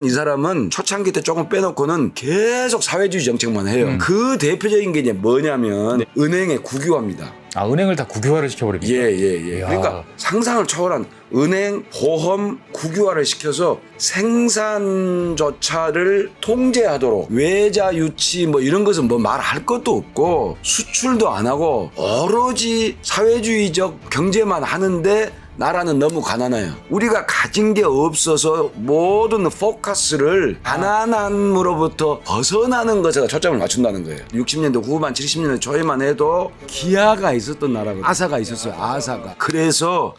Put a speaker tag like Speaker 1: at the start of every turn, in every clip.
Speaker 1: 이 사람은 초창기 때 조금 빼놓고는 계속 사회주의 정책만 해요. 그 대표적인 게 이제 뭐냐면 은행의 국유화입니다.
Speaker 2: 아, 은행을 다 국유화를 시켜버립니까?
Speaker 1: 예.
Speaker 2: 이야.
Speaker 1: 그러니까 상상을 초월한 은행, 보험 국유화를 시켜서 생산조차를 통제하도록 외자 유치 뭐 이런 것은 뭐 말할 것도 없고 수출도 안 하고 오로지 사회주의적 경제만 하는데 나라는 너무 가난해요. 우리가 가진 게 없어서 모든 포커스를 가난함으로부터 벗어나는 것에 초점을 맞춘다는 거예요. 60년대 후반 70년대 초에만 해도 기아가 있었던 나라거든요. 아사가 있었어요. 아사가. 그래서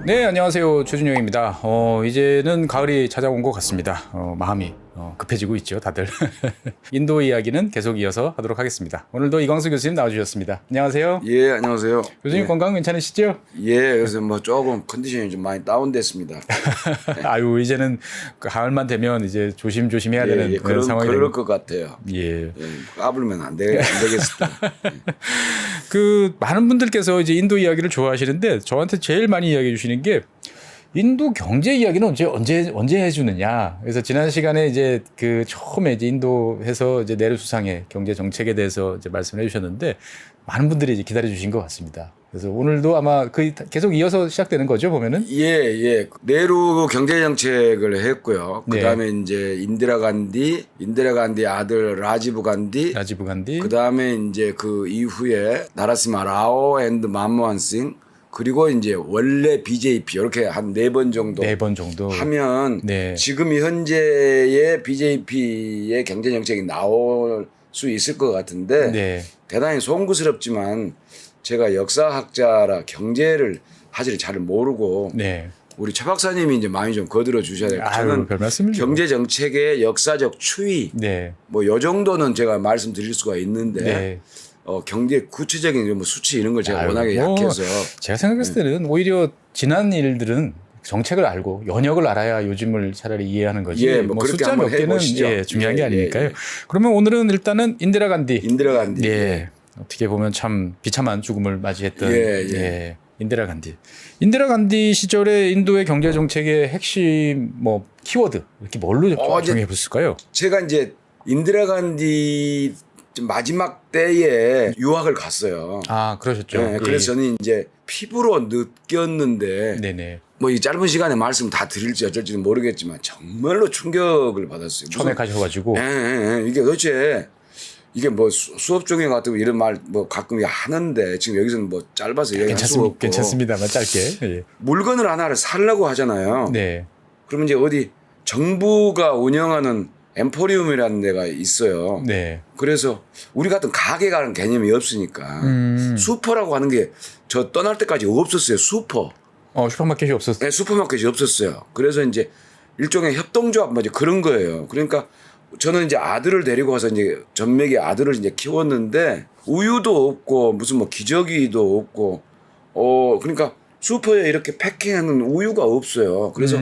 Speaker 2: 네, 안녕하세요. 최준영입니다. 이제는 가을이 찾아온 것 같습니다. 마음이 급해지고 있죠, 다들. 인도 이야기는 계속 이어서 하도록 하겠습니다. 오늘도 이광수 교수님 나와주셨습니다. 안녕하세요.
Speaker 1: 예, 안녕하세요.
Speaker 2: 교수님
Speaker 1: 예.
Speaker 2: 건강 괜찮으시죠?
Speaker 1: 예, 그래서 뭐 조금 컨디션이 좀 많이 다운됐습니다.
Speaker 2: 아유, 이제는 가을만 되면 이제 조심조심 해야 되는 그런 상황이
Speaker 1: 그럴 것 같아요.
Speaker 2: 예.
Speaker 1: 예, 까불면 안 되겠습니다.
Speaker 2: 그 많은 분들께서 이제 인도 이야기를 좋아하시는데 저한테 제일 많이 이야기해 주시는 게 인도 경제 이야기는 언제 해주느냐. 그래서 지난 시간에 이제 그 처음에 이제 인도에서 이제 내루 수상의 경제 정책에 대해서 이제 말씀을 해주셨는데 많은 분들이 이제 기다려 주신 것 같습니다. 그래서 오늘도 아마 그 계속 이어서 시작되는 거죠, 보면은?
Speaker 1: 예. 네루 경제 정책을 했고요.
Speaker 2: 네.
Speaker 1: 그다음에 이제 인디라 간디 아들 라지브 간디, 그다음에 이제 그 이후에 나라시마 라오 앤드 만모한 싱, 그리고 이제 원래 BJP 이렇게 한 4번 정도 하면
Speaker 2: 네.
Speaker 1: 지금 현재의 BJP의 경제 정책이 나올 수 있을 것 같은데
Speaker 2: 네.
Speaker 1: 대단히 송구스럽지만 제가 역사학자라 경제를 사실 잘 모르고
Speaker 2: 네.
Speaker 1: 우리 최 박사님이 이제 많이 좀 거들어 주셔야 될 것 같아요. 저는
Speaker 2: 별 말씀을요.
Speaker 1: 경제 정책의 역사적 추이
Speaker 2: 네.
Speaker 1: 뭐 요 정도는 제가 말씀드릴 수가 있는데
Speaker 2: 네.
Speaker 1: 경제 구체적인 뭐 수치 이런 걸 제가 워낙에
Speaker 2: 뭐
Speaker 1: 약해서
Speaker 2: 제가 생각했을 때는 오히려 지난 일들은 정책을 알고 연역을 알아야 요즘을 차라리 이해하는 거지.
Speaker 1: 예, 뭐 그렇게
Speaker 2: 숫자 몇
Speaker 1: 한번
Speaker 2: 개는
Speaker 1: 해보시죠.
Speaker 2: 중요한 게
Speaker 1: 예,
Speaker 2: 아니니까요.
Speaker 1: 예.
Speaker 2: 그러면 오늘은 일단은 인디라 간디.
Speaker 1: 예.
Speaker 2: 어떻게 보면 참 비참한 죽음을 맞이했던
Speaker 1: 예.
Speaker 2: 인디라 간디. 인디라 간디 시절에 인도의 경제 정책의 핵심 뭐 키워드 이렇게 뭘로 정해 봤을까요?
Speaker 1: 제가 이제 인디라 간디 마지막 때에 유학을 갔어요.
Speaker 2: 아, 그러셨죠.
Speaker 1: 네, 그래서 저는 이제 피부로 느꼈는데
Speaker 2: 네네.
Speaker 1: 뭐 이 짧은 시간에 말씀 다 드릴지 어쩔지는 모르겠지만 정말로 충격을 받았어요.
Speaker 2: 처음에 가셔가지고.
Speaker 1: 이게 도대체 이게 뭐 수업 중에 같은 이런 말 뭐 가끔 하는데 지금 여기서는 뭐 짧아서 얘기할 수 없고
Speaker 2: 괜찮습니다만 짧게. 예.
Speaker 1: 물건을 하나를 사려고 하잖아요.
Speaker 2: 네.
Speaker 1: 그러면 이제 어디 정부가 운영하는 엠포리움이라는 데가 있어요.
Speaker 2: 네.
Speaker 1: 그래서 우리 같은 가게 가는 개념이 없으니까 슈퍼라고 하는 게 저 떠날 때까지 없었어요. 슈퍼.
Speaker 2: 슈퍼마켓이 없었어요.
Speaker 1: 네, 슈퍼마켓이 없었어요. 그래서 이제 일종의 협동조합 뭐지 그런 거예요. 그러니까 저는 이제 아들을 데리고 와서 이제 전맥의 아들을 이제 키웠는데 우유도 없고 무슨 뭐 기저귀도 없고 그러니까 슈퍼에 이렇게 패킹하는 우유가 없어요. 그래서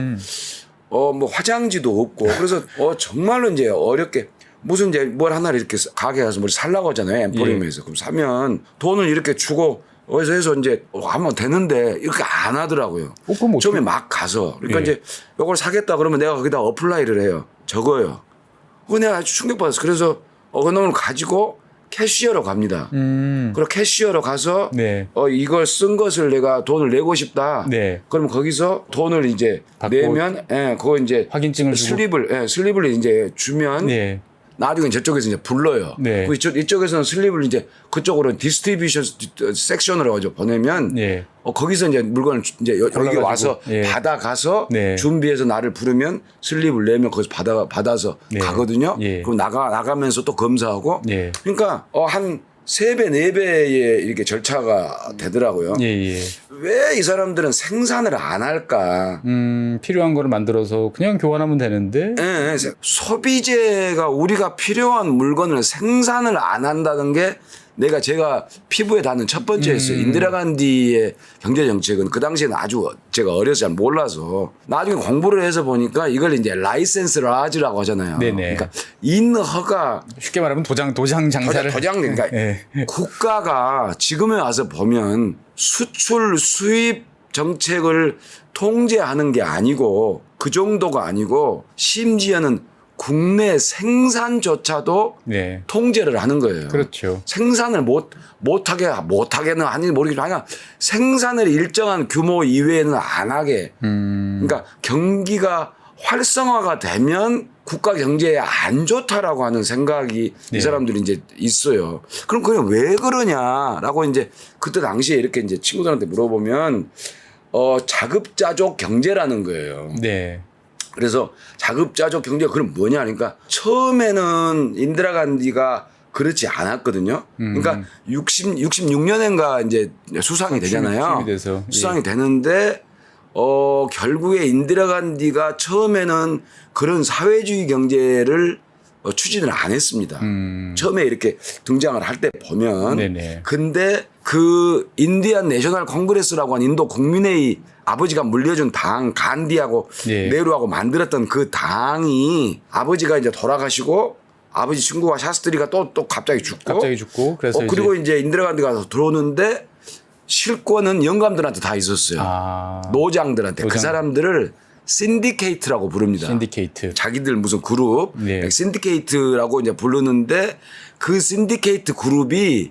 Speaker 1: 뭐 화장지도 없고 그래서 정말로 이제 어렵게 무슨 이제 뭘 하나를 이렇게 가게 가서 뭘 살라고 하잖아요. 엠포리움에서. 그럼 사면 돈을 이렇게 주고 어디서 해서 이제 하면 되는데 이렇게 안 하더라고요. 처음에 막 가서 그러니까 이제 이걸 사겠다 그러면 내가 거기다 어플라이를 해요. 적어요. 내가 아주 충격받았어. 그래서 그놈을 가지고 캐시어로 갑니다. 그리고 캐시어로 가서 이걸 쓴 것을 내가 돈을 내고 싶다. 그러면 거기서 돈을 이제 내면 그거 이제
Speaker 2: 확인증을
Speaker 1: 슬립을 이제 주면 나중에 저쪽에서 이제 불러요. 이쪽에서는 슬립을 이제 그쪽으로 디스트리뷰션 섹션으로 가지고 보내면 거기서 이제 물건을 이제 여기 와서 받아가서 준비해서 나를 부르면 슬립을 내면 거기서 받아서 가거든요. 그럼 나가면서 또 검사하고 그러니까 한 3배, 4배의 이렇게 절차가 되더라고요. 왜 이 사람들은 생산을 안 할까?
Speaker 2: 필요한 거를 만들어서 그냥 교환하면 되는데.
Speaker 1: 소비재가 우리가 필요한 물건을 생산을 안 한다는 게 제가 피부에 닿는 첫 번째였어요. 인디라 간디의 경제 정책은 그 당시에는 아주 제가 어려서 잘 몰라서 나중에 공부를 해서 보니까 이걸 이제 라이센스 라지라고 하잖아요. 그러니까 인허가
Speaker 2: 쉽게 말하면 도장 장사를
Speaker 1: 그러니까 국가가 지금에 와서 보면 수출 수입 정책을 통제하는 게 아니고 그 정도가 아니고 심지어는 국내 생산조차도
Speaker 2: 네.
Speaker 1: 통제를 하는 거예요.
Speaker 2: 그렇죠.
Speaker 1: 생산을 못하게는 아닌지 모르겠지만 생산을 일정한 규모 이외에는 안 하게. 그러니까 경기가 활성화가 되면 국가 경제에 안 좋다라고 하는 생각이
Speaker 2: 네.
Speaker 1: 이 사람들이 이제 있어요. 그럼 그냥 왜 그러냐라고 이제 그때 당시에 이렇게 이제 친구들한테 물어보면 자급자족 경제라는 거예요.
Speaker 2: 네.
Speaker 1: 그래서 자급자족 경제가 그럼 뭐냐 그러니까 처음에는 인디라 간디가 그렇지 않았거든요. 그러니까 66년인가 이제 수상이 되잖아요.
Speaker 2: 수임이 돼서.
Speaker 1: 수상이 되는데 결국에 인디라 간디가 처음에는 그런 사회주의 경제를 추진을 안 했습니다. 처음에 이렇게 등장을 할 때 보면.
Speaker 2: 네네.
Speaker 1: 근데 그 인디안 내셔널 콩그레스라고 하는 인도 국민회의 아버지가 물려준 당 간디하고
Speaker 2: 네.
Speaker 1: 네루하고 만들었던 그 당이 아버지가 이제 돌아가시고 아버지 친구가 샤스트리가 또 갑자기 죽고
Speaker 2: 그래서
Speaker 1: 그리고 이제 인디라 간디가 들어오는데 실권은 영감들한테 다 있었어요. 노장들한테. 그 사람들을 신디케이트라고 부릅니다.
Speaker 2: 신디케이트.
Speaker 1: 자기들 무슨 그룹,
Speaker 2: 네.
Speaker 1: 신디케이트라고 이제 부르는데 그 신디케이트 그룹이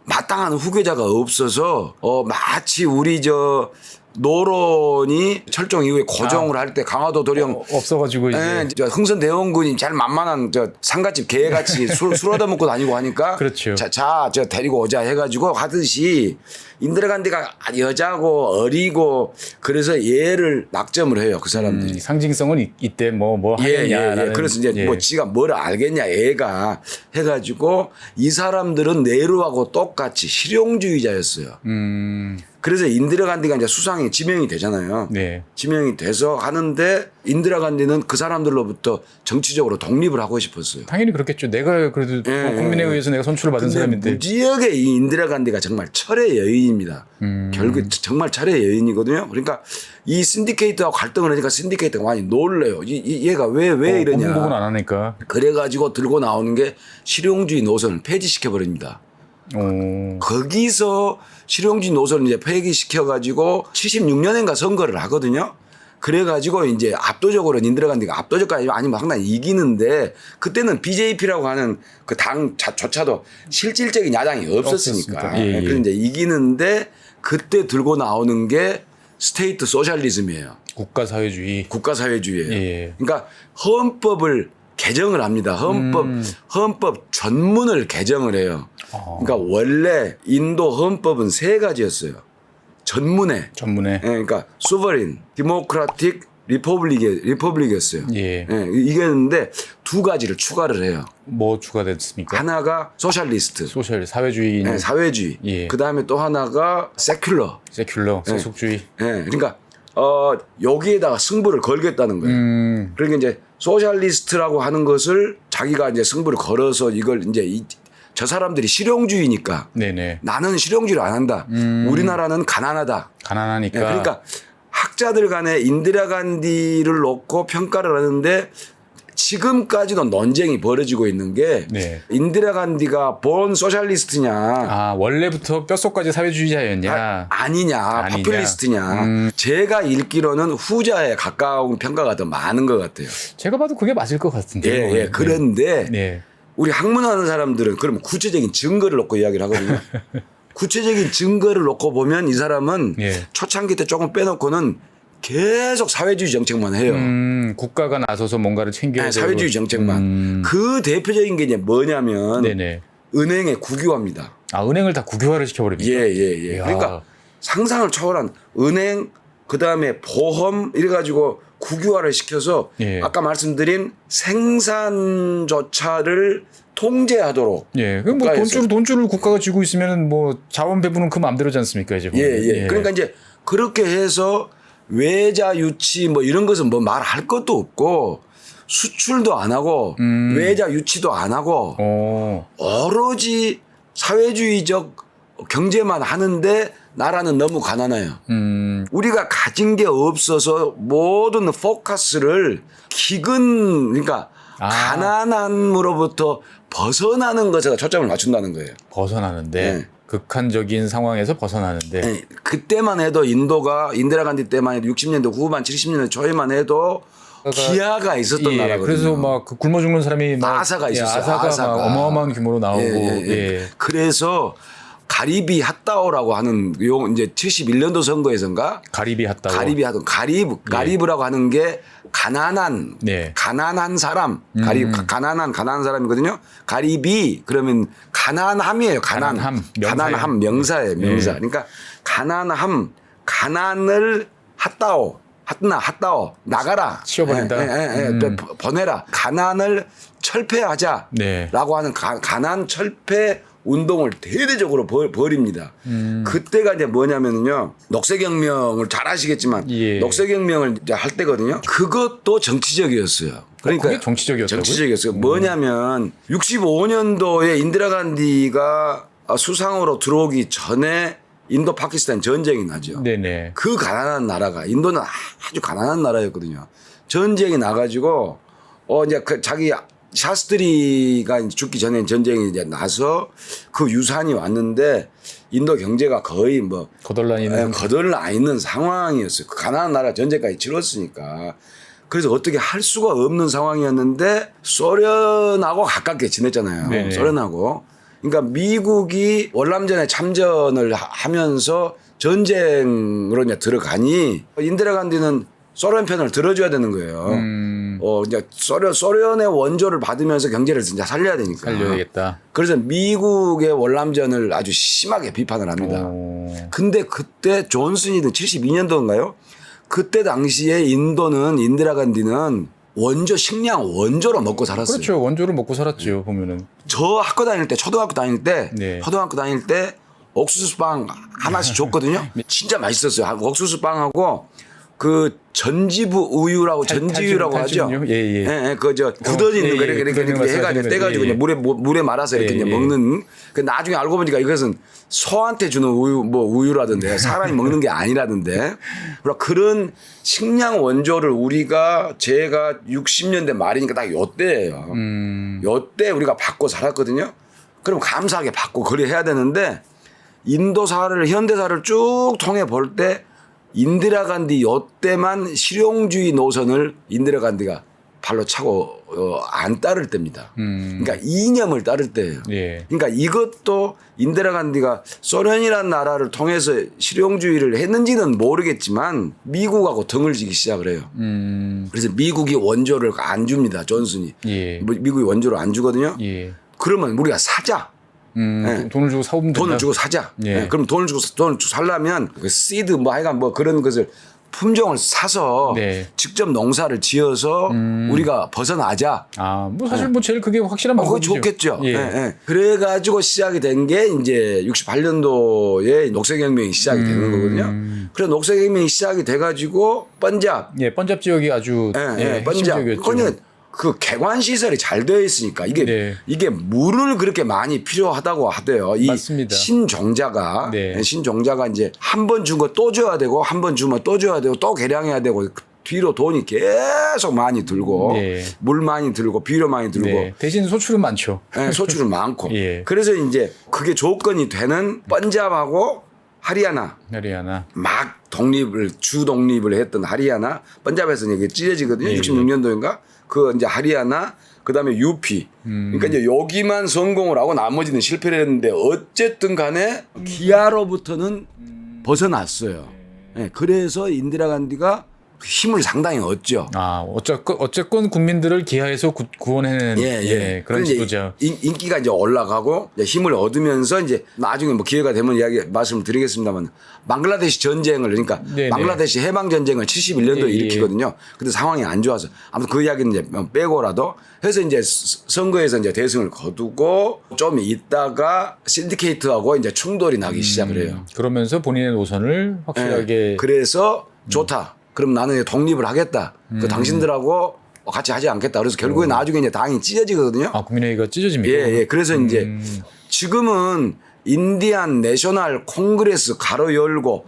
Speaker 1: 마땅한 후계자가 없어서 마치 우리 저 노론이 철종 이후에 고종을 할 때 강화도 도령
Speaker 2: 없어가지고 이제
Speaker 1: 저 흥선대원군이 잘 만만한 저 상갓집 개같이 술 얻어먹고 다니고 하니까
Speaker 2: 그렇죠.
Speaker 1: 저 데리고 오자 해가지고 하듯이 인디라 간디가 여자고 어리고 그래서 얘를 낙점을 해요 그 사람들이.
Speaker 2: 상징성은 이때 뭐 하겠냐.
Speaker 1: 그래서 이제 뭐 지가 뭘 알겠냐 애가 해가지고 이 사람들은 네루하고 똑같이 실용주의자였어요. 그래서 인디라 간디가 이제 수상이 지명이 되잖아요.
Speaker 2: 네.
Speaker 1: 지명이 돼서 하는데 인디라 간디는 그 사람들로부터 정치적으로 독립을 하고 싶었어요.
Speaker 2: 당연히 그렇겠죠. 내가 그래도 국민에 의해서 내가 선출을 받은 사람인데.
Speaker 1: 무지하게 이 인디라 간디가 정말 철의 여인입니다. 결국 정말 철의 여인이거든요. 그러니까 이 신디케이트하고 갈등을 하니까 신디케이트가 많이 놀래요. 얘가 왜 이러냐.
Speaker 2: 공복은 안 하니까.
Speaker 1: 그래가지고 들고 나오는 게 실용주의 노선을 폐지시켜버립니다. 거기서 실용주의 노선을 이제 폐기시켜가지고 76년인가 선거를 하거든요. 그래가지고 이제 압도적으로 인디라 간디가 압도적까지 아니면 상당히 이기는데 그때는 BJP라고 하는 그 당조차도 실질적인 야당이 없었으니까.
Speaker 2: 예.
Speaker 1: 그래서 이제 이기는데 그때 들고 나오는 게 스테이트 소셜리즘이에요.
Speaker 2: 국가사회주의. 예.
Speaker 1: 그러니까 헌법을 개정을 합니다. 헌법 전문을 개정을 해요. 그러니까 원래 인도 헌법은 3가지였어요. 전문에. 그러니까 소버린, 디모크라틱, 리퍼블릭이었어요.
Speaker 2: 예.
Speaker 1: 이겼는데 2가지를 추가를 해요.
Speaker 2: 뭐 추가됐습니까?
Speaker 1: 하나가 소셜리스트.
Speaker 2: 사회주의.
Speaker 1: 사회주의.
Speaker 2: 예.
Speaker 1: 그다음에 또 하나가 세큘러.
Speaker 2: 세속주의.
Speaker 1: 그러니까 여기에다가 승부를 걸겠다는 거예요. 그러니까 이제 소셜리스트라고 하는 것을 자기가 이제 승부를 걸어서 이걸 이제 저 사람들이 실용주의니까
Speaker 2: 네네.
Speaker 1: 나는 실용주의를 안 한다. 우리나라는 가난하니까. 그러니까 학자들 간에 인디라 간디를 놓고 평가를 하는데 지금까지도 논쟁이 벌어지고 있는 게
Speaker 2: 네.
Speaker 1: 인디라 간디가 본 소셜리스트냐
Speaker 2: 원래부터 뼛속까지 사회주의자였냐
Speaker 1: 아니냐 포퓰리스트냐 제가 읽기로는 후자에 가까운 평가가 더 많은 것 같아요.
Speaker 2: 제가 봐도 그게 맞을 것 같은데요.
Speaker 1: 그런데
Speaker 2: 네.
Speaker 1: 우리 학문하는 사람들은 그러면 구체적인 증거를 놓고 이야기를 하거든요. 구체적인 증거를 놓고 보면 이 사람은 초창기 때 조금 빼놓고는 계속 사회주의 정책만 해요.
Speaker 2: 국가가 나서서 뭔가를 챙겨야 되고.
Speaker 1: 사회주의 정책만. 그 대표적인 게 이제 뭐냐면 은행의 국유화입니다.
Speaker 2: 은행을 다 국유화를 시켜버립니다.
Speaker 1: 예. 그러니까 상상을 초월한 은행 그다음에 보험 이래가지고 국유화를 시켜서 아까 말씀드린 생산조차를 통제하도록.
Speaker 2: 그럼 뭐 돈줄을 국가가 쥐고 있으면 뭐 자원 배분은 그 마음대로지 않습니까 이제.
Speaker 1: 그러니까 이제 그렇게 해서 외자 유치 뭐 이런 것은 뭐 말할 것도 없고 수출도 안 하고 외자 유치도 안 하고 오로지 사회주의적 경제만 하는데 나라는 너무 가난해요. 우리가 가진 게 없어서 모든 포커스를 그러니까 가난함으로부터 벗어나는 것에 초점을 맞춘다는 거예요.
Speaker 2: 벗어나는데. 극한적인 상황에서 벗어나는데
Speaker 1: 네, 그때만 해도 인도가 인디라 간디 때만 해도 60년대 후반 70년대 초에만 해도 기아가 있었던
Speaker 2: 예,
Speaker 1: 나라거든요.
Speaker 2: 그래서 막 그 굶어 죽는 사람이 막
Speaker 1: 아사가 있었어요.
Speaker 2: 아사가
Speaker 1: 아사가.
Speaker 2: 막 어마어마한 규모로 나오고 예.
Speaker 1: 그래서 가리비 핫다오라고 하는 요 이제 71년도 선거에선가
Speaker 2: 가리비 핫다고
Speaker 1: 가리브라고 하는 게 가난한
Speaker 2: 네.
Speaker 1: 가난한 사람 가난한 사람이거든요. 가리비 그러면 가난함이에요. 가난함 명사예요. 명사. 그러니까 가난함 가난을 핫다오 나가라.
Speaker 2: 치워버린다.
Speaker 1: 보내라. 가난을 철폐하자라고
Speaker 2: 네.
Speaker 1: 하는 가난 철폐 운동을 대대적으로 벌입니다. 그때가 이제 뭐냐면요. 녹색혁명을 잘 아시겠지만
Speaker 2: 예.
Speaker 1: 녹색혁명을 이제 할 때거든요. 그것도 정치적이었어요. 그러니까
Speaker 2: 그게 정치적이었다고요?
Speaker 1: 정치적이었어요. 뭐냐면 65년도에 인디라 간디가 수상으로 들어오기 전에 인도 파키스탄 전쟁이 나죠.
Speaker 2: 네네.
Speaker 1: 그 가난한 나라가 인도는 아주 가난한 나라였거든요. 전쟁이 나가지고 이제 그 자기 샤스트리가 죽기 전에 전쟁이 이제 나서 그 유산이 왔는데 인도 경제가 거의 뭐 거덜나 있는 상황이었어요. 그 가난한 나라 전쟁까지 치렀으니까. 그래서 어떻게 할 수가 없는 상황이었는데 소련하고 가깝게 지냈잖아요.
Speaker 2: 네네.
Speaker 1: 소련하고. 그러니까 미국이 월남전에 참전을 하면서 전쟁으로 이제 들어가니 인디라 간디는 소련 편을 들어줘야 되는 거예요. 이제 소련의 원조를 받으면서 경제를 진짜 살려야 되니까.
Speaker 2: 살려야겠다.
Speaker 1: 그래서 미국의 월남전을 아주 심하게 비판을 합니다. 근데 그때 존슨이든 72년도인가요? 그때 당시에 인디라 간디는 식량 원조로 먹고 살았어요.
Speaker 2: 그렇죠. 원조를 먹고 살았죠. 보면은.
Speaker 1: 저 학교 다닐 때, 초등학교 다닐 때 옥수수빵 하나씩 줬거든요. 진짜 맛있었어요. 옥수수빵하고 그 전지부 우유라고 전지우유라고 하죠.
Speaker 2: 예.
Speaker 1: 그저 굳어지는 거 이렇게 해가지고 떼가지고 이제 물에 말아서 이렇게 이제 먹는. 그 나중에 알고 보니까 이것은 소한테 주는 우유라던데 사람이 먹는 게 아니라던데. 그런 식량 원조를 제가 60년대 말이니까 딱 요때예요. 요때 우리가 받고 살았거든요. 그럼 감사하게 받고 그래야 되는데 인도사를 현대사를 쭉 통해 볼 때 인디라 간디 요때만 실용주의 노선을 인디라 간디가 발로 차고 안 따를 때입니다. 그러니까 이념을 따를 때예요.
Speaker 2: 예.
Speaker 1: 그러니까 이것도 인디라 간디가 소련이라는 나라를 통해서 실용주의를 했는지는 모르겠지만 미국하고 등을 지기 시작을 해요. 그래서 미국이 원조를 안 줍니다. 존슨이.
Speaker 2: 예.
Speaker 1: 미국이 원조를 안 주거든요.
Speaker 2: 예.
Speaker 1: 그러면 우리가 사자.
Speaker 2: 돈을 주고 사오면 된다.
Speaker 1: 돈을 주고 사자.
Speaker 2: 예.
Speaker 1: 그럼 돈을 주고 살려면 그 시드 하여간 그런 것을 품종을 사서 직접 농사를 지어서 우리가 벗어나자.
Speaker 2: 사실 사실 제일 그게 확실한 방법이죠.
Speaker 1: 그거 좋겠죠. 예. 그래가지고 시작이 된 게 이제 68년도에 녹색혁명이 시작이 되는 거거든요. 그래서 녹색혁명이 시작이 돼가지고 번잡.
Speaker 2: 번잡 지역이 아주
Speaker 1: 번잡.
Speaker 2: 핵심적이었죠.
Speaker 1: 그 개관 시설이 잘 되어 있으니까 이게 물을 그렇게 많이 필요하다고 하대요.
Speaker 2: 맞습니다.
Speaker 1: 신종자가 이제 한 번 준 거 또 줘야 되고 한 번 주면 또 줘야 되고 또 개량해야 되고 뒤로 돈이 계속 많이 들고 물 많이 들고 비료 많이 들고
Speaker 2: 대신 소출은 많죠.
Speaker 1: 소출은 많고 그래서 이제 그게 조건이 되는 번잡하고 하리아나 막 주 독립을 했던 하리아나 번잡에서 이게 찢어지거든요. 66년도인가 그 이제 하리아나 그다음에 UP 그러니까 이제 여기만 성공을 하고 나머지는 실패를 했는데 어쨌든 간에 기아로부터는 벗어났어요. 그래서 인디라 간디가 힘을 상당히 얻죠.
Speaker 2: 어쨌건 국민들을 기하에서 구원해낸 그런 지도자.
Speaker 1: 인기가 이제 올라가고 이제 힘을 얻으면서 이제 나중에 기회가 되면 말씀을 드리겠습니다만 방글라데시 전쟁을 그러니까 방글라데시 해방 전쟁을 71년도에 일으키거든요. 근데 상황이 안 좋아서 아무튼 그 이야기는 이제 빼고라도 해서 이제 선거에서 이제 대승을 거두고 좀 있다가 신디케이트하고 이제 충돌이 나기 시작을 해요.
Speaker 2: 그러면서 본인의 노선을 확실하게
Speaker 1: 그래서 좋다. 그럼 나는 독립을 하겠다. 그 당신들하고 같이 하지 않겠다. 그래서 결국에 나중에 이제 당이 찢어지거든요.
Speaker 2: 국민회의가 찢어집니까?
Speaker 1: 그래서 이제 지금은 인디안 내셔널 콩그레스 가로 열고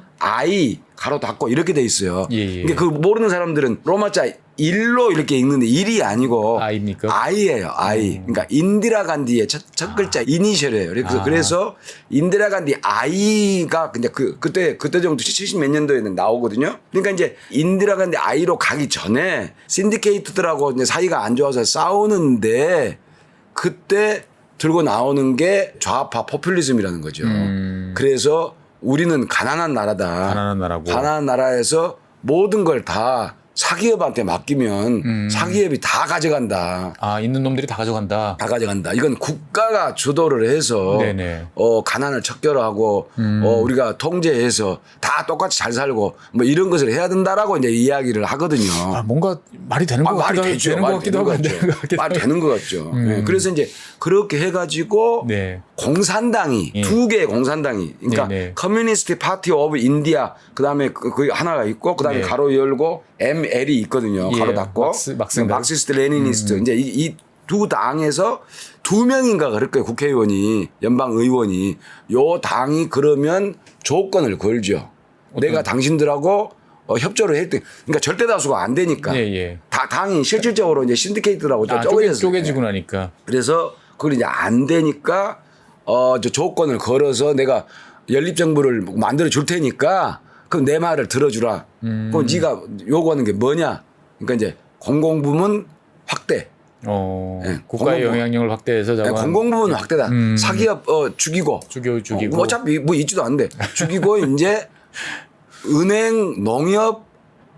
Speaker 1: 가로 닫고 이렇게 돼 있어요. 근데 그 모르는 사람들은 로마자 일로 이렇게 읽는데 일이 아니고
Speaker 2: 아입니까?
Speaker 1: 아이예요. 아이. 그러니까 인디라 간디의 첫 글자 이니셜이에요. 그래서 인디라 간디 아이가 근데 그때 정도 70 몇 년도에는 나오거든요. 그러니까 이제 인디라 간디 아이로 가기 전에 신디케이트들하고 이제 사이가 안 좋아서 싸우는데 그때 들고 나오는 게 좌파 포퓰리즘이라는 거죠. 그래서 우리는 가난한 나라다.
Speaker 2: 가난한 나라고.
Speaker 1: 가난한 나라에서 모든 걸 다 사기업한테 맡기면 사기업이 다 가져간다.
Speaker 2: 아, 있는 놈들이 다 가져간다.
Speaker 1: 다 가져간다. 이건 국가가 주도를 해서
Speaker 2: 네네.
Speaker 1: 가난을 척결하고 우리가 통제해서 다 똑같이 잘 살고 뭐 이런 것을 해야 된다라고 이제 이야기를 하거든요.
Speaker 2: 아, 뭔가 말이 되는 것
Speaker 1: 말이
Speaker 2: 같기도
Speaker 1: 되죠.
Speaker 2: 되는 것 같기도 하고 안 되는 것 같기도
Speaker 1: 말이
Speaker 2: 하고.
Speaker 1: 되는 것 같죠. 네. 그래서 이제 그렇게 해가지고
Speaker 2: 네.
Speaker 1: 공산당이 두 개의 공산당이 그러니까
Speaker 2: 네네.
Speaker 1: 커뮤니스트 파티 오브 인디아 그다음에 그 하나가 있고 그다음에
Speaker 2: 네.
Speaker 1: 가로 열고 ML이 있거든요.
Speaker 2: 예,
Speaker 1: 가로 닫고 막시스트 레니니스트 이제 이 두 당에서 2명인가 그럴 거예요. 국회의원이 연방 의원이 요 당이 그러면 조건을 걸죠. 내가 당신들하고 협조를 했대. 그러니까 절대 다수가 안 되니까.
Speaker 2: 예, 예.
Speaker 1: 다 당이 실질적으로 이제 신디케이트라고
Speaker 2: 아, 쪼개지고 나니까.
Speaker 1: 그래서 그걸 이제 안 되니까 저 조건을 걸어서 내가 연립정부를 만들어 줄 테니까 그럼 내 말을 들어주라. 그럼 네가 요구하는 게 뭐냐? 그러니까 이제 공공부문 확대.
Speaker 2: 국가의
Speaker 1: 공공부-
Speaker 2: 영향력을 확대해서
Speaker 1: 네,
Speaker 2: 자관
Speaker 1: 공공부문 확대다. 사기업 죽이고.
Speaker 2: 죽이고.
Speaker 1: 뭐 어차피 뭐 있지도 않는데 죽이고 이제 은행, 농협,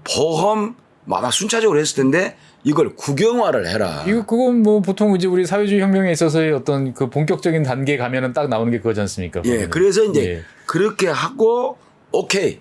Speaker 1: 보험 아마 순차적으로 했을 텐데 이걸 국영화를 해라.
Speaker 2: 그건 뭐 보통 이제 우리 사회주의 혁명에 있어서의 어떤 그 본격적인 단계에 가면은 딱 나오는 게 그거지 않습니까?
Speaker 1: 예,
Speaker 2: 보면은.
Speaker 1: 그래서 이제
Speaker 2: 예.
Speaker 1: 그렇게 하고 오케이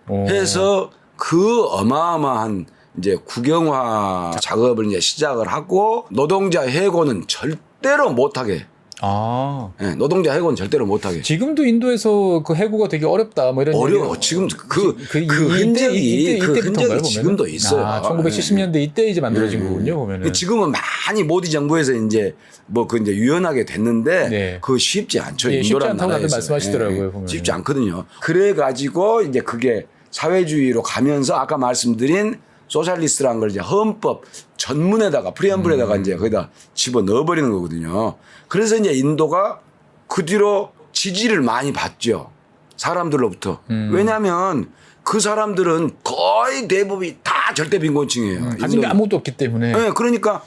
Speaker 1: 해서 그 어마어마한 이제 국영화 작업을 이제 시작을 하고 노동자 해고는 절대로 못하게.
Speaker 2: 아,
Speaker 1: 예, 노동자 해고는 절대로 못하게.
Speaker 2: 지금도 인도에서 그 해고가 되게 어렵다 뭐 이런
Speaker 1: 어려워.
Speaker 2: 얘기가-
Speaker 1: 지금 그
Speaker 2: 이때- 이때부터인가요, 보면은?
Speaker 1: 지금도 있어요.
Speaker 2: 아, 1970년대 이때 이제 만들어진
Speaker 1: 예.
Speaker 2: 거군요, 보면은.
Speaker 1: 지금은 많이 모디 정부에서 이제 뭐 그 이제 유연하게 됐는데
Speaker 2: 네.
Speaker 1: 그거 쉽지 않죠.
Speaker 2: 예, 쉽지
Speaker 1: 인도라는
Speaker 2: 않다고 다들
Speaker 1: 나라에서.
Speaker 2: 말씀하시더라고요, 보면은.
Speaker 1: 쉽지 않거든요. 그래 가지고 이제 그게 사회주의로 가면서 아까 말씀드린 소셜리스트라는 걸 이제 헌법 전문에다가 프리엄블에다가 이제 거기다 집어 넣어 버리는 거거든요. 그래서 이제 인도가 그 뒤로 지지를 많이 받죠. 사람들로부터. 왜냐하면 그 사람들은 거의 대부분이 다 절대 빈곤층이에요.
Speaker 2: 가진 게
Speaker 1: 인도는.
Speaker 2: 아무것도 없기 때문에.
Speaker 1: 네, 그러니까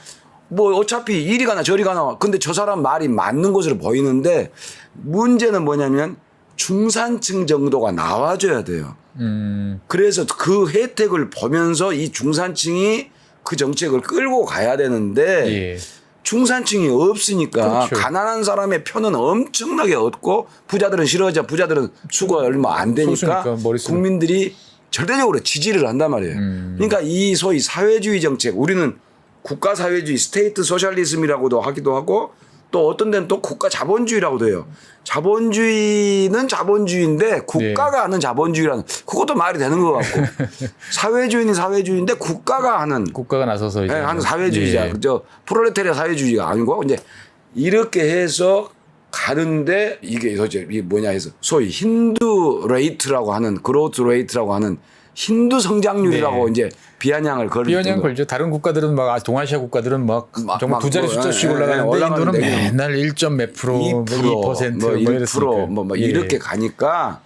Speaker 1: 뭐 어차피 이리 가나 저리 가나 근데 저 사람 말이 맞는 것으로 보이는데 문제는 뭐냐면 중산층 정도가 나와줘야 돼요. 그래서 그 혜택을 보면서 이 중산층이 그 정책을 끌고 가야 되는데
Speaker 2: 예.
Speaker 1: 중산층이 없으니까
Speaker 2: 그렇죠.
Speaker 1: 가난한 사람의 표는 엄청나게 얻고 부자들은 싫어하자 부자들은 수가 얼마 안 되니까
Speaker 2: 소수니까 머리 쓰는.
Speaker 1: 국민들이 절대적으로 지지를 한단 말이에요. 그러니까 이 소위 사회주의 정책 우리는 국가 사회주의 스테이트 소셜리즘이라고도 하기도 하고 또 어떤 데는 또 국가 자본주의라고도 해요. 자본주의는 자본주의인데 국가가 하는 자본주의라는 그것도 말이 되는 것 같고 사회주의는 사회주의인데 국가가 하는
Speaker 2: 국가가 나서서 이제
Speaker 1: 하는 사회주의자
Speaker 2: 예.
Speaker 1: 그저 프롤레타리아 사회주의가 아니고 이제 이렇게 해서 가는데 이게 도대체 이게 뭐냐 해서 소위 힌두 레이트라고 하는 그로트 레이트라고 하는 힌두 성장률이라고
Speaker 2: 네.
Speaker 1: 이제 비아냥을 걸을
Speaker 2: 비아냥
Speaker 1: 정도.
Speaker 2: 걸죠. 다른 국가들은 막 동아시아 국가들은 막 정말
Speaker 1: 막
Speaker 2: 두 자리
Speaker 1: 뭐,
Speaker 2: 숫자씩
Speaker 1: 예,
Speaker 2: 올라가는데
Speaker 1: 올라가는데
Speaker 2: 인도는 맨날 1점 몇 프로, 2%,
Speaker 1: 뭐 1%
Speaker 2: 이랬으니까.
Speaker 1: 뭐
Speaker 2: 예.
Speaker 1: 이렇게 가니까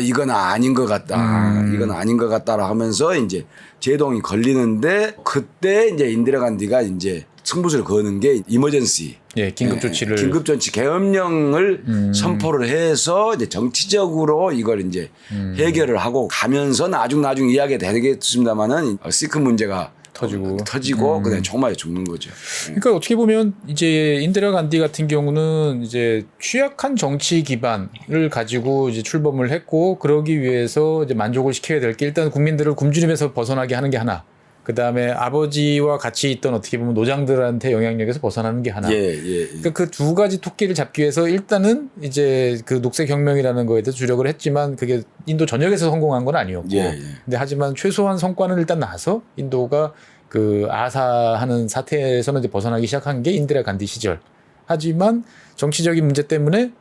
Speaker 1: 이건 아닌 것 같다. 이건 아닌 것 같다라 하면서 이제 제동이 걸리는데 그때 이제 인디라 간디가 이제 승부수를 거는 게 이머전시.
Speaker 2: 예, 긴급 조치를
Speaker 1: 긴급조치 계엄령을 선포를 해서 이제 정치적으로 이걸 이제 해결을 하고 가면서 나중 이야기가 되겠습니다만은 시크 문제가 터지고 그다음에 총맞아 죽는 거죠.
Speaker 2: 그러니까 어떻게 보면 이제 인디라 간디 같은 경우는 이제 취약한 정치 기반을 가지고 이제 출범을 했고 그러기 위해서 이제 만족을 시켜야 될 게 일단 국민들을 굶주림에서 벗어나게 하는 게 하나. 그 다음에 아버지와 같이 있던 어떻게 보면 노장들한테 영향력에서 벗어나는 게 하나.
Speaker 1: 그러니까
Speaker 2: 그 두 가지 토끼를 잡기 위해서 일단은 이제 그 녹색혁명이라는 거에 대해서 주력을 했지만 그게 인도 전역에서 성공한 건 아니었고. 근데 하지만 최소한 성과는 일단 나서 인도가 그 아사하는 사태에서는 이제 벗어나기 시작한 게 인디라 간디 시절. 하지만 정치적인 문제 때문에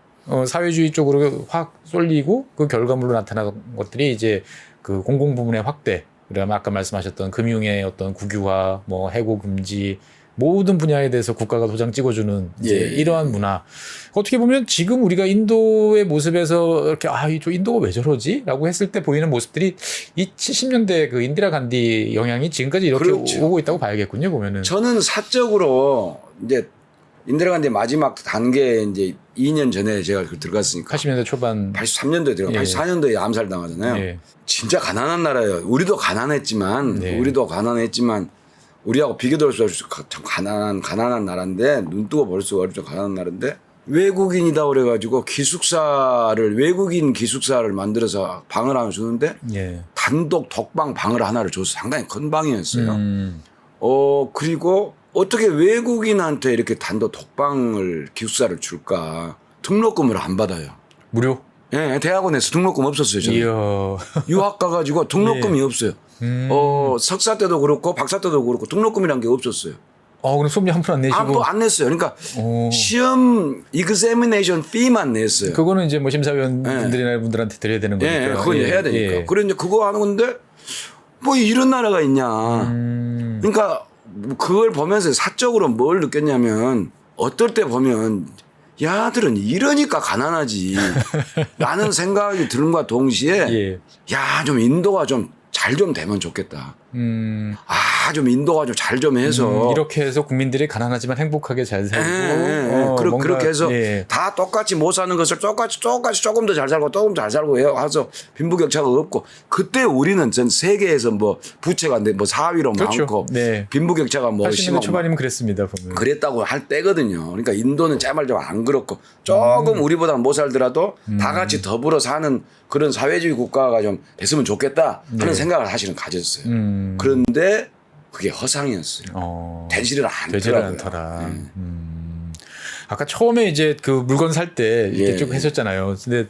Speaker 2: 사회주의 쪽으로 확 쏠리고 그 결과물로 나타난 것들이 이제 그 공공부문의 확대. 그다음에 아까 말씀하셨던 금융의 어떤 국유화, 뭐 해고 금지 모든 분야에 대해서 국가가 도장 찍어주는 이제
Speaker 1: 예.
Speaker 2: 이러한 문화. 어떻게 보면 지금 우리가 인도의 모습에서 이렇게 저 인도가 왜 저러지?라고 했을 때 보이는 모습들이 이 70년대 그 인디라 간디 영향이 지금까지 이렇게
Speaker 1: 그렇죠.
Speaker 2: 오고 있다고 봐야겠군요. 보면은.
Speaker 1: 저는 사적으로 이제 인디라 간디 마지막 단계에 이제 2년 전에 제가 들어갔으니까
Speaker 2: 80년대 초반.
Speaker 1: 83년도에 들어가
Speaker 2: 예.
Speaker 1: 84년도에 암살 당하잖아요.
Speaker 2: 예.
Speaker 1: 진짜 가난한 나라예요. 우리도 가난했지만
Speaker 2: 네.
Speaker 1: 우리하고 비교될 수 없이 참 가난한 나라인데 눈 뜨고 볼 수가 없죠. 가난한 나라인데 외국인이다 그래가지고 외국인 기숙사를 만들어서 방을 하나 주는데
Speaker 2: 예.
Speaker 1: 단독 독방 방을 하나를 줘서 상당히 큰 방이었어요. 그리고 어떻게 외국인한테 이렇게 단독 독방을 기숙사를 줄까? 등록금을 안 받아요.
Speaker 2: 무료?
Speaker 1: 예, 대학원에서 등록금 없었어요. 저는.
Speaker 2: 이야.
Speaker 1: 유학 가가지고 등록금이
Speaker 2: 네.
Speaker 1: 없어요. 석사 때도 그렇고 박사 때도 그렇고 등록금이란 게 없었어요.
Speaker 2: 그럼 수업료 한 푼 안 내시고.
Speaker 1: 안 냈어요. 그러니까
Speaker 2: 오.
Speaker 1: 시험 examination fee만 냈어요.
Speaker 2: 그거는 이제 뭐 심사위원분들이나 분들한테 드려야 되는 거니까.
Speaker 1: 예, 그건
Speaker 2: 예,
Speaker 1: 해야 되니까.
Speaker 2: 예.
Speaker 1: 그래 이제 그거 하는 건데 뭐 이런 나라가 있냐. 그러니까 그걸 보면서 사적으로 뭘 느꼈냐면 어떨 때 보면 야들은 이러니까 가난하지 라는 생각이 드는과 동시에
Speaker 2: 예.
Speaker 1: 야 좀 인도가 좀 잘 좀 되면 좋겠다. 좀 인도가 좀 잘 좀 해서
Speaker 2: 이렇게 해서 국민들이 가난하지만 행복하게 잘 살고
Speaker 1: 그렇게 해서
Speaker 2: 예.
Speaker 1: 다 똑같이 못 사는 것을 똑같이 조금 더 잘 살고 조금 잘 살고 해서 빈부격차가 없고 그때 우리는 전 세계에서 뭐 부채가 뭐 4위로
Speaker 2: 그렇죠.
Speaker 1: 많고
Speaker 2: 네.
Speaker 1: 빈부격차가 뭐
Speaker 2: 80년대
Speaker 1: 심하고
Speaker 2: 초반이면 그랬습니다. 보면.
Speaker 1: 그랬다고 할 때거든요. 그러니까 인도는 제발 좀 안 그렇고 조금 우리보다 못 살더라도 다 같이 더불어 사는 그런 사회주의 국가가 좀 됐으면 좋겠다 하는 생각을 사실은 가졌어요. 그런데 그게 허상이었어요. 되지를 않더라고요.
Speaker 2: 않더라. 아까 처음에 이제 그 물건 살 때 이렇게
Speaker 1: 예.
Speaker 2: 쭉 하셨잖아요. 근데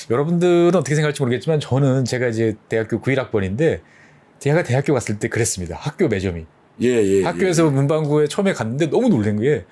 Speaker 2: 여러분들은 어떻게 생각할지 모르겠지만 저는 제가 이제 대학교 91학번인데 제가 대학교 갔을 때 그랬습니다. 학교 매점이.
Speaker 1: 예.
Speaker 2: 학교에서 문방구에 처음에 갔는데 너무 놀란 게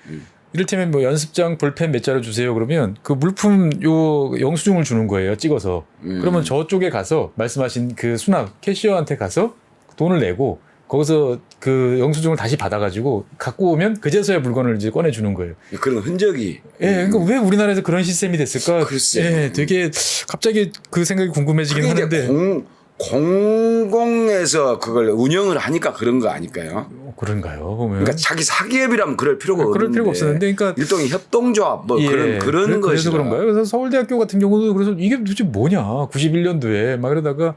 Speaker 2: 이를테면 뭐 연습장 볼펜 몇 자루 주세요 그러면 그 물품 요 영수증을 주는 거예요. 찍어서. 그러면 저쪽에 가서 말씀하신 그 수납 캐시어한테 가서 돈을 내고 거기서 그 영수증을 다시 받아가지고 갖고 오면 그제서야 물건을 이제 꺼내주는 거예요.
Speaker 1: 그런 흔적이.
Speaker 2: 예, 그러니까 왜 우리나라에서 그런 시스템이 됐을까?
Speaker 1: 글쎄요.
Speaker 2: 예, 되게 갑자기 그 생각이 궁금해지긴
Speaker 1: 그게
Speaker 2: 하는데.
Speaker 1: 이제 공공에서 그걸 운영을 하니까 그런 거 아닐까요?
Speaker 2: 그런가요? 보면.
Speaker 1: 그러니까 자기 사기업이라면 그럴 필요가 없는데.
Speaker 2: 그럴 필요가 없었는데, 그러니까
Speaker 1: 일종의 협동조합 뭐
Speaker 2: 예,
Speaker 1: 그런 것이.
Speaker 2: 그래서 그런가요? 그래서 서울대학교 같은 경우도 그래서 이게 도대체 뭐냐? 91년도에 막 이러다가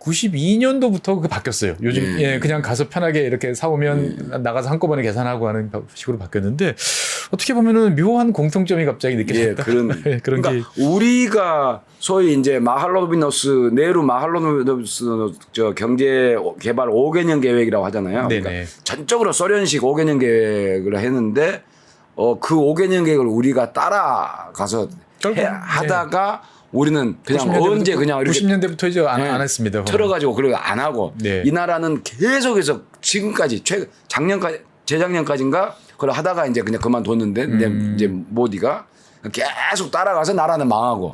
Speaker 2: 92년도부터 그게 바뀌었어요. 요즘 그냥 가서 편하게 이렇게 사오면 나가서 한꺼번에 계산하고 하는 식으로 바뀌었는데 어떻게 보면은 묘한 공통점이 갑자기 느껴졌다. 그런
Speaker 1: 그러니까
Speaker 2: 게
Speaker 1: 우리가 소위 이제 네루 마할로비노스 저 경제 개발 5개년 계획이라고 하잖아요. 그러니까 전적으로 소련식 5개년 계획을 했는데 그 5개년 계획을 우리가 따라가서 하다가 우리는 그냥 언제 그냥 이렇게
Speaker 2: 90년대부터 이제 안 했습니다.
Speaker 1: 틀어가지고 그리고 안 하고 이 나라는 계속해서 지금까지 재작년까지인가 그걸 하다가 이제 그냥 그만뒀는데 이제 모디가 계속 따라가서 나라는 망하고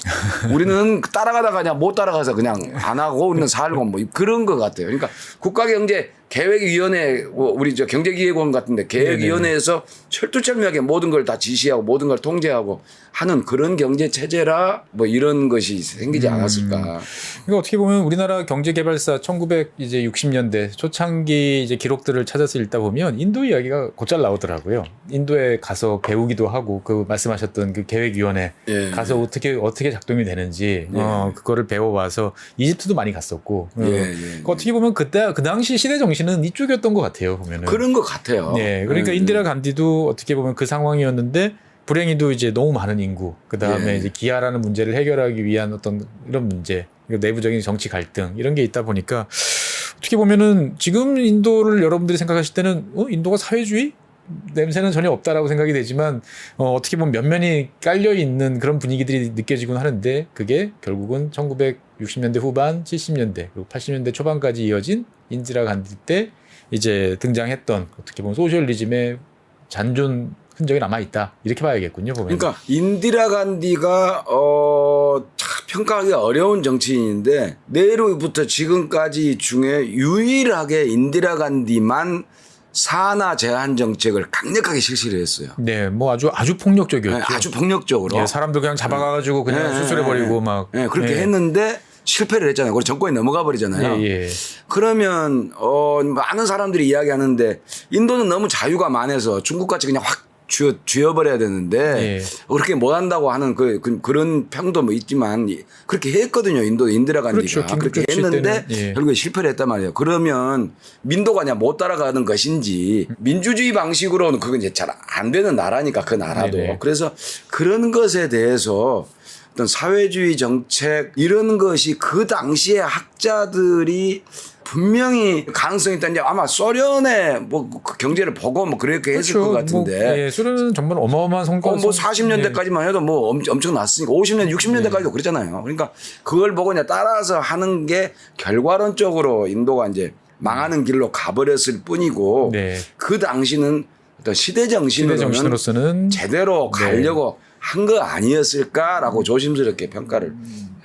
Speaker 1: 우리는 따라가다가 그냥 못 따라가서 그냥 안 하고 우리는 살고 뭐 그런 것 같아요. 그러니까 국가경제계획위원회 우리 저 경제기획원 같은데 계획위원회에서 철두철미하게 모든 걸 다 지시하고 모든 걸 통제하고 하는 그런 경제 체제라 뭐 이런 것이 생기지 않았을까.
Speaker 2: 그러니까 어떻게 보면 우리나라 경제개발사 1960년대 초창기 이제 기록들을 찾아서 읽다 보면 인도 이야기가 곧잘 나오더라고요. 인도에 가서 배우기도 하고 그 말씀하셨던 그 계획위원회 가서 어떻게 작동이 되는지 그거를 배워와서 이집트도 많이 갔었고 그러니까 어떻게 보면 그 당시 시대 정신은 이쪽이었던 것 같아요. 보면은
Speaker 1: 그런 것 같아요.
Speaker 2: 네, 그러니까 인디라 간디도 어떻게 보면 그 상황이었는데 불행히도 이제 너무 많은 인구, 그 다음에 이제 기아라는 문제를 해결하기 위한 어떤 이런 문제, 내부적인 정치 갈등 이런 게 있다 보니까 어떻게 보면은 지금 인도를 여러분들이 생각하실 때는 인도가 사회주의? 냄새는 전혀 없다라고 생각이 되지만 어떻게 보면 면면이 깔려 있는 그런 분위기들이 느껴지곤 하는데 그게 결국은 1960년대 후반, 70년대 그리고 80년대 초반까지 이어진 인디라 간디 때 이제 등장했던 어떻게 보면 소셜리즘의 잔존 흔적이 남아 있다. 이렇게 봐야겠군요. 보면.
Speaker 1: 그러니까 인디라 간디가 참 평가하기 어려운 정치인인데 내로부터 지금까지 중에 유일하게 인디라 간디만 산하 제한 정책을 강력하게 실시를 했어요.
Speaker 2: 네, 뭐 아주 폭력적이었죠.
Speaker 1: 네, 아주 폭력적으로.
Speaker 2: 예, 사람들 그냥 잡아가지고 그냥 수술해버리고 막.
Speaker 1: 그렇게
Speaker 2: 예.
Speaker 1: 했는데 실패를 했잖아요. 그래서 정권이 넘어가 버리잖아요.
Speaker 2: 예.
Speaker 1: 그러면 많은 사람들이 이야기하는데 인도는 너무 자유가 많아서 중국같이 그냥 확 쥐어버려야 되는데
Speaker 2: 예.
Speaker 1: 그렇게 못한다고 하는 그런 평도 뭐 있지만 그렇게 했거든요. 인디라 간디가.
Speaker 2: 그렇죠.
Speaker 1: 그렇게
Speaker 2: 긴급 조치
Speaker 1: 했는데
Speaker 2: 때는, 예.
Speaker 1: 결국에 실패를 했단 말이에요. 그러면 민도가 그냥 못 따라가는 것인지 민주주의 방식으로는 그건 이제 잘 안 되는 나라니까 그 나라도.
Speaker 2: 네네.
Speaker 1: 그래서 그런 것에 대해서 어떤 사회주의 정책 이런 것이 그 당시에 학자들이 분명히 가능성이 있다는데 아마 소련의 뭐 그 경제를 보고 뭐 그렇게 했을 것 같은데.
Speaker 2: 뭐, 예, 소련은 정말 어마어마한 성과.
Speaker 1: 뭐 40년대까지만 해도 뭐 엄청 났으니까 50년, 60년대까지도 그랬잖아요. 그러니까 그걸 보고 이제 따라서 하는 게 결과론적으로 인도가 이제 망하는 길로 가버렸을 뿐이고
Speaker 2: 네.
Speaker 1: 그 당시는 어떤 시대 정신으로는 제대로 가려고 한 거 아니었을까라고 조심스럽게 평가를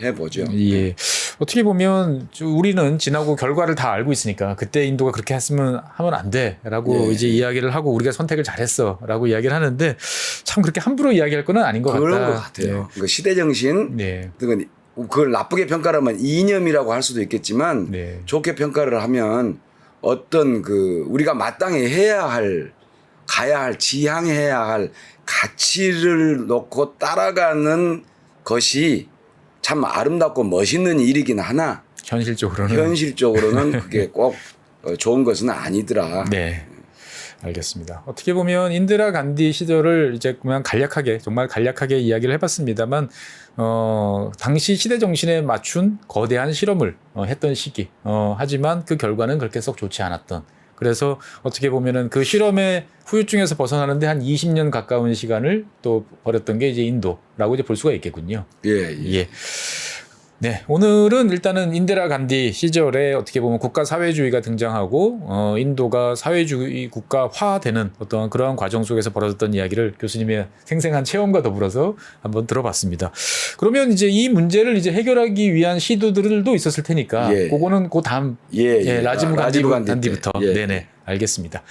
Speaker 1: 해보죠.
Speaker 2: 예. 어떻게 보면 우리는 지나고 결과를 다 알고 있으니까 그때 인도가 그렇게 하면 안 돼라고
Speaker 1: 예.
Speaker 2: 이제 이야기를 하고 우리가 선택을 잘했어라고 이야기를 하는데 참 그렇게 함부로 이야기할 거는 아닌 것
Speaker 1: 그런
Speaker 2: 같다.
Speaker 1: 것 같아요. 그 시대 정신,
Speaker 2: 네.
Speaker 1: 그걸 나쁘게 평가를 하면 이념이라고 할 수도 있겠지만
Speaker 2: 네.
Speaker 1: 좋게 평가를 하면 어떤 우리가 마땅히 가야 할 지향해야 할 가치를 놓고 따라가는 것이 참 아름답고 멋있는 일이긴 하나 현실적으로는 그게 꼭 좋은 것은 아니더라.
Speaker 2: 네. 알겠습니다. 어떻게 보면 인디라 간디 시절을 이제 그냥 정말 간략하게 이야기를 해봤습니다만, 당시 시대 정신에 맞춘 거대한 실험을 했던 시기. 하지만 그 결과는 그렇게 썩 좋지 않았던. 그래서 어떻게 보면은 그 실험의 후유증에서 벗어나는데 한 20년 가까운 시간을 또 벌였던 게 이제 인도라고 이제 볼 수가 있겠군요.
Speaker 1: 예.
Speaker 2: 네, 오늘은 일단은 인디라 간디 시절에 어떻게 보면 국가 사회주의가 등장하고 인도가 사회주의 국가화되는 어떤 그러한 과정 속에서 벌어졌던 이야기를 교수님의 생생한 체험과 더불어서 한번 들어봤습니다. 그러면 이제 이 문제를 이제 해결하기 위한 시도들도 있었을 테니까 그거는 그 다음 라지브 간디부터 네네 알겠습니다.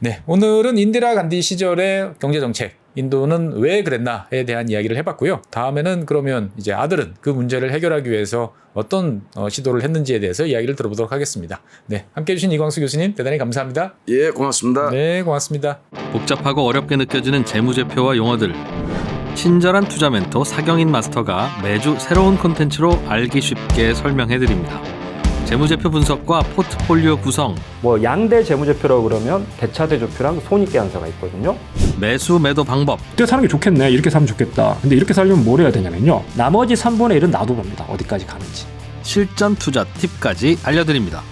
Speaker 2: 네, 오늘은 인디라 간디 시절의 경제 정책 인도는 왜 그랬나에 대한 이야기를 해봤고요. 다음에는 그러면 이제 아들은 그 문제를 해결하기 위해서 어떤 시도를 했는지에 대해서 이야기를 들어보도록 하겠습니다. 네, 함께해 주신 이광수 교수님 대단히 감사합니다.
Speaker 1: 예, 고맙습니다.
Speaker 2: 네, 고맙습니다.
Speaker 3: 복잡하고 어렵게 느껴지는 재무제표와 용어들. 친절한 투자 멘토 사경인 마스터가 매주 새로운 콘텐츠로 알기 쉽게 설명해드립니다. 재무제표 분석과 포트폴리오 구성,
Speaker 4: 뭐 양대 재무제표라고 그러면 대차대조표랑 손익계산서가 있거든요.
Speaker 3: 매수 매도 방법,
Speaker 5: 이때 사는 게 좋겠네, 이렇게 사면 좋겠다. 근데 이렇게 살려면 뭘 해야 되냐면요, 나머지 3분의 1은 놔둬봅니다. 어디까지 가는지.
Speaker 3: 실전 투자 팁까지 알려드립니다.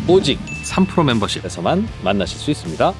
Speaker 3: 오직 3프로 멤버십에서만 만나실 수 있습니다.